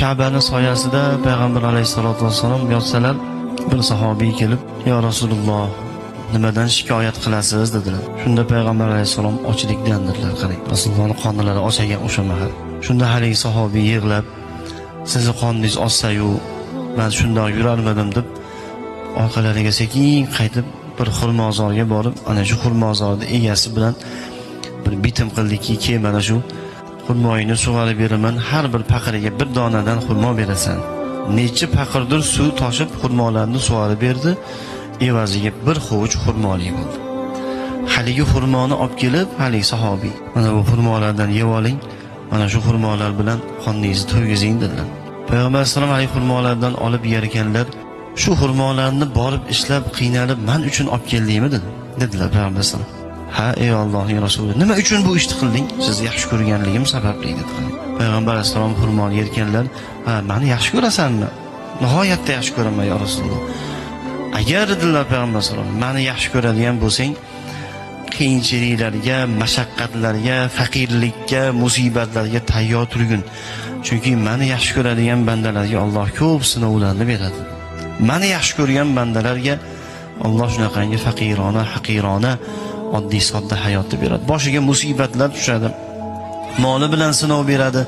Ka'baning soyasida payg'ambar alayhisolatu vassalom yotsalar, bir sahobiy kelib, "Ya Rasululloh, nimadan shikoyat qilasiz?" dedilar. Shunda payg'ambar alayhisalom ochlikdan dedilar. Qarang, Rasulullohning qonlari ochagan o'sha mahal. Shunda haligi sahobiy yig'lab, "Sizni qoningiz ossa-yu, men shundoq yurarmidim" deb orqalariga sekin qaytib bir xurmozorga borib, ana shu xurmozorning egasi bilan bir bitim qildiki, "Ke mana shu xurmoyini sug'orib beraman, har bir paqiriga bir donadan xurmo berasan." Necha paqirdir suv toshib xurmolarni sug'orib berdi, evaziga bir hovuch xurmoli bo'ldi. Haligi xurmoni olib kelib, haligi sahobiy, "Mana bu xurmolardan yeb oling, mana shu xurmolar bilan qoningizni to'ygizing" dedilar. Payg'ambar alayhisalom haligi xurmolardan olib yerkanlar, "Shu xurmolarni borib ishlab qiynalib men uchun olib keldingmi?" dedilar payg'ambar alayhisalom. "Ha, ey Allohning rasuli, nima uchun bu ishni qilding? Sizni yaxshi ko'rganligim sababli" dedilar. Payg'ambar alayhisalom xurmoni yerkanlar, "Ha, meni yaxshi ko'rasanmi?" "Nihoyatda yaxshi ko'raman ya Rasululloh." "Agar" dedilar payg'ambar alayhisalom, "meni yaxshi ko'radigan bo'lsang, qiyinchiliklarga, mashaqqatlarga, faqirlikka, musibatlarga tayyor turgin. Chunki meni yaxshi ko'radigan bandalarga Alloh ko'p sinovlarni beradi. Meni yaxshi ko'rgan bandalarga Alloh shunaqangi faqirona, haqirona, oddiy sodda hayotni beradi. Boshiga musibatlar tushadi. Moli bilan sinov beradi,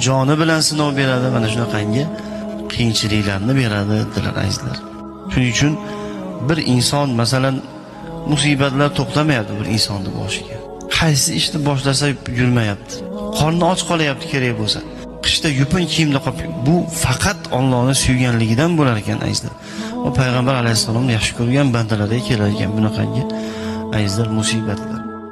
joni bilan sinov beradi, mana shunaqangi qiyinchiliklarni beradi" dedilar azizlar. Shuning uchun bir inson masalan musibatlar to'xtamayapti bir insonning boshiga. Qaysi ishni boshlasa yurmayapti. Qorni och qolyapti kerak bo'lsa. Qishda yupun kiyimda qolib, bu faqat Allohning suyganligidan bo'lar ekan azizlar. Va payg'ambar alayhisalomni yaxshi ko'rgan bandalarga kelar ekan bunaqangi azizlar musibatlar.